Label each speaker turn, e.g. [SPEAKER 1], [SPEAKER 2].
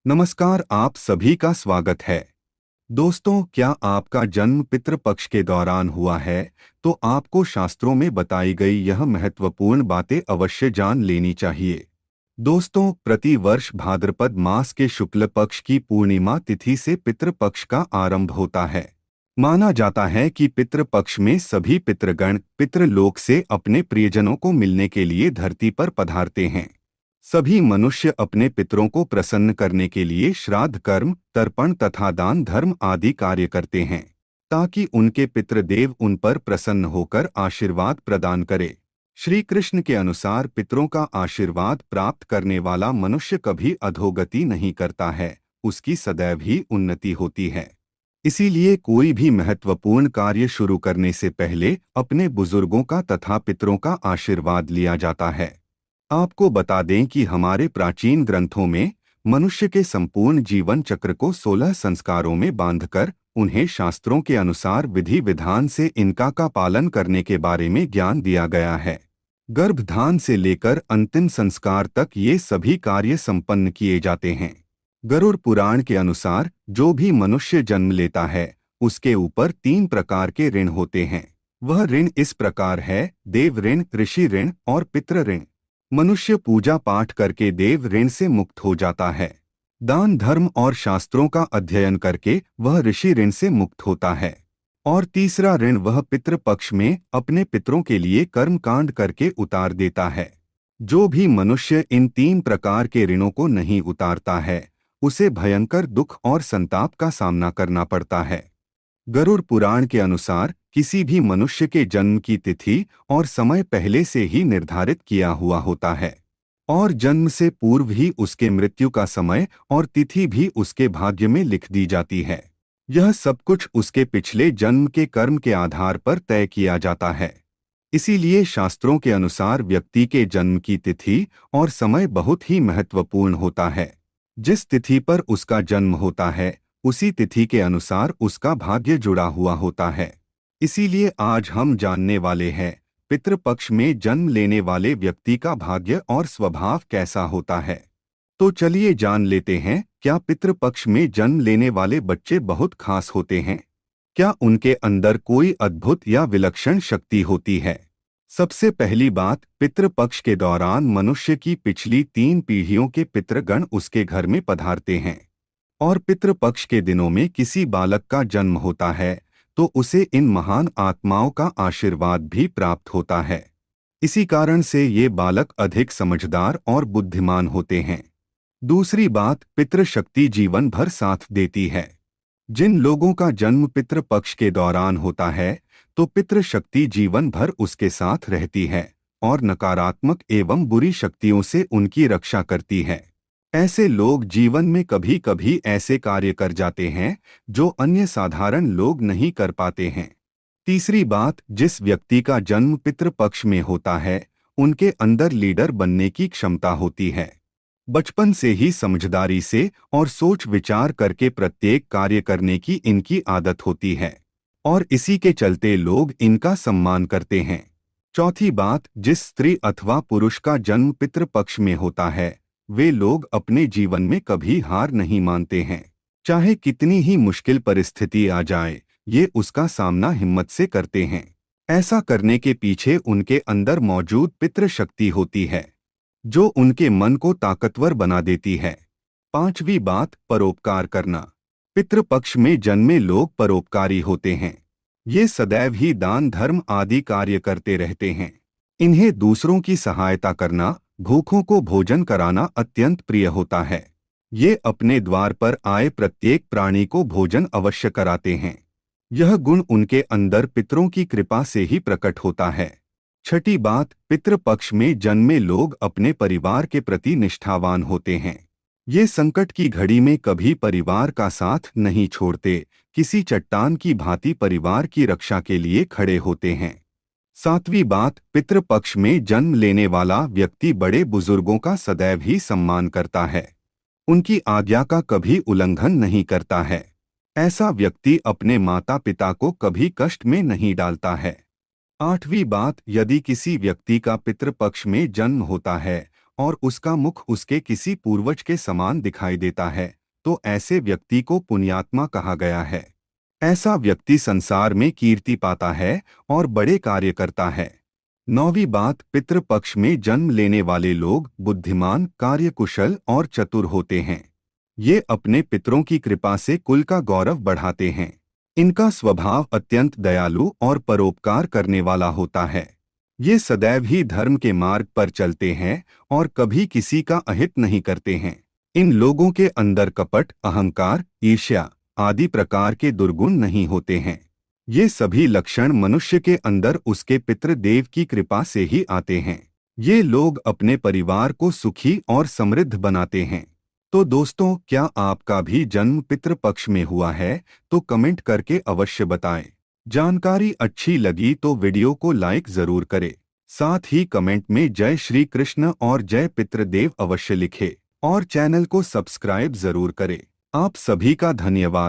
[SPEAKER 1] नमस्कार, आप सभी का स्वागत है। दोस्तों, क्या आपका जन्म पितृपक्ष के दौरान हुआ है? तो आपको शास्त्रों में बताई गई यह महत्वपूर्ण बातें अवश्य जान लेनी चाहिए। दोस्तों, प्रति वर्ष भाद्रपद मास के शुक्ल पक्ष की पूर्णिमा तिथि से पितृपक्ष का आरंभ होता है। माना जाता है कि पितृपक्ष में सभी पितृगण पितृलोक से अपने प्रियजनों को मिलने के लिए धरती पर पधारते हैं। सभी मनुष्य अपने पितरों को प्रसन्न करने के लिए श्राद्ध कर्म, तर्पण तथा दान धर्म आदि कार्य करते हैं, ताकि उनके पितृदेव उन पर प्रसन्न होकर आशीर्वाद प्रदान करे। श्री कृष्ण के अनुसार पितरों का आशीर्वाद प्राप्त करने वाला मनुष्य कभी अधोगति नहीं करता है, उसकी सदैव ही उन्नति होती है। इसीलिए कोई भी महत्वपूर्ण कार्य शुरू करने से पहले अपने बुजुर्गों का तथा पितरों का आशीर्वाद लिया जाता है। आपको बता दें कि हमारे प्राचीन ग्रंथों में मनुष्य के संपूर्ण जीवन चक्र को 16 संस्कारों में बांधकर उन्हें शास्त्रों के अनुसार विधि विधान से इनका का पालन करने के बारे में ज्ञान दिया गया है। गर्भधान से लेकर अंतिम संस्कार तक ये सभी कार्य संपन्न किए जाते हैं। गरुड़ पुराण के अनुसार जो भी मनुष्य जन्म लेता है उसके ऊपर 3 प्रकार के ऋण होते हैं। वह ऋण इस प्रकार है: देव ऋण, ऋषि ऋण और पितृ ऋण। मनुष्य पूजा पाठ करके देव ऋण से मुक्त हो जाता है। दान धर्म और शास्त्रों का अध्ययन करके वह ऋषि ऋण से मुक्त होता है। और तीसरा ऋण वह पितृ पक्ष में अपने पितरों के लिए कर्म कांड करके उतार देता है। जो भी मनुष्य इन 3 प्रकार के ऋणों को नहीं उतारता है उसे भयंकर दुख और संताप का सामना करना पड़ता है। गरुड़ पुराण के अनुसार किसी भी मनुष्य के जन्म की तिथि और समय पहले से ही निर्धारित किया हुआ होता है, और जन्म से पूर्व ही उसके मृत्यु का समय और तिथि भी उसके भाग्य में लिख दी जाती है। यह सब कुछ उसके पिछले जन्म के कर्म के आधार पर तय किया जाता है। इसीलिए शास्त्रों के अनुसार व्यक्ति के जन्म की तिथि और समय बहुत ही महत्वपूर्ण होता है। जिस तिथि पर उसका जन्म होता है उसी तिथि के अनुसार उसका भाग्य जुड़ा हुआ होता है। इसीलिए आज हम जानने वाले हैं पितृपक्ष में जन्म लेने वाले व्यक्ति का भाग्य और स्वभाव कैसा होता है। तो चलिए जान लेते हैं, क्या पितृपक्ष में जन्म लेने वाले बच्चे बहुत खास होते हैं? क्या उनके अंदर कोई अद्भुत या विलक्षण शक्ति होती है? सबसे पहली बात, पितृपक्ष के दौरान मनुष्य की पिछली 3 पीढ़ियों के पितृगण उसके घर में पधारते हैं। और पितृपक्ष के दिनों में किसी बालक का जन्म होता है तो उसे इन महान आत्माओं का आशीर्वाद भी प्राप्त होता है। इसी कारण से ये बालक अधिक समझदार और बुद्धिमान होते हैं। दूसरी बात, पितृशक्ति जीवन भर साथ देती है। जिन लोगों का जन्म पितृपक्ष के दौरान होता है तो पितृशक्ति जीवन भर उसके साथ रहती है और नकारात्मक एवं बुरी शक्तियों से उनकी रक्षा करती है। ऐसे लोग जीवन में कभी कभी ऐसे कार्य कर जाते हैं जो अन्य साधारण लोग नहीं कर पाते हैं। तीसरी बात, जिस व्यक्ति का जन्म पितृपक्ष में होता है उनके अंदर लीडर बनने की क्षमता होती है। बचपन से ही समझदारी से और सोच विचार करके प्रत्येक कार्य करने की इनकी आदत होती है और इसी के चलते लोग इनका सम्मान करते हैं। चौथी बात, जिस स्त्री अथवा पुरुष का जन्म पितृपक्ष में होता है वे लोग अपने जीवन में कभी हार नहीं मानते हैं। चाहे कितनी ही मुश्किल परिस्थिति आ जाए, ये उसका सामना हिम्मत से करते हैं। ऐसा करने के पीछे उनके अंदर मौजूद पितृशक्ति होती है जो उनके मन को ताकतवर बना देती है। पांचवी बात, परोपकार करना। पितृपक्ष में जन्मे लोग परोपकारी होते हैं। ये सदैव ही दान धर्म आदि कार्य करते रहते हैं। इन्हें दूसरों की सहायता करना, भूखों को भोजन कराना अत्यंत प्रिय होता है। ये अपने द्वार पर आए प्रत्येक प्राणी को भोजन अवश्य कराते हैं। यह गुण उनके अंदर पितरों की कृपा से ही प्रकट होता है। छठी बात, पितृपक्ष में जन्मे लोग अपने परिवार के प्रति निष्ठावान होते हैं। ये संकट की घड़ी में कभी परिवार का साथ नहीं छोड़ते, किसी चट्टान की भांति परिवार की रक्षा के लिए खड़े होते हैं। सातवीं बात, पितृपक्ष में जन्म लेने वाला व्यक्ति बड़े बुजुर्गों का सदैव ही सम्मान करता है। उनकी आज्ञा का कभी उल्लंघन नहीं करता है। ऐसा व्यक्ति अपने माता पिता को कभी कष्ट में नहीं डालता है। आठवीं बात, यदि किसी व्यक्ति का पितृपक्ष में जन्म होता है और उसका मुख उसके किसी पूर्वज के समान दिखाई देता है, तो ऐसे व्यक्ति को पुण्यात्मा कहा गया है। ऐसा व्यक्ति संसार में कीर्ति पाता है और बड़े कार्य करता है। 9वीं बात, पितृपक्ष में जन्म लेने वाले लोग बुद्धिमान, कार्यकुशल और चतुर होते हैं। ये अपने पितरों की कृपा से कुल का गौरव बढ़ाते हैं। इनका स्वभाव अत्यंत दयालु और परोपकार करने वाला होता है। ये सदैव ही धर्म के मार्ग पर चलते हैं और कभी किसी का अहित नहीं करते हैं। इन लोगों के अंदर कपट, अहंकार, ईर्ष्या आदि प्रकार के दुर्गुण नहीं होते हैं। ये सभी लक्षण मनुष्य के अंदर उसके पितृदेव की कृपा से ही आते हैं। ये लोग अपने परिवार को सुखी और समृद्ध बनाते हैं। तो दोस्तों, क्या आपका भी जन्म पितृपक्ष में हुआ है? तो कमेंट करके अवश्य बताएं। जानकारी अच्छी लगी तो वीडियो को लाइक जरूर करें। साथ ही कमेंट में जय श्री कृष्ण और जय पितृदेव अवश्य लिखें और चैनल को सब्सक्राइब जरूर करें। आप सभी का धन्यवाद।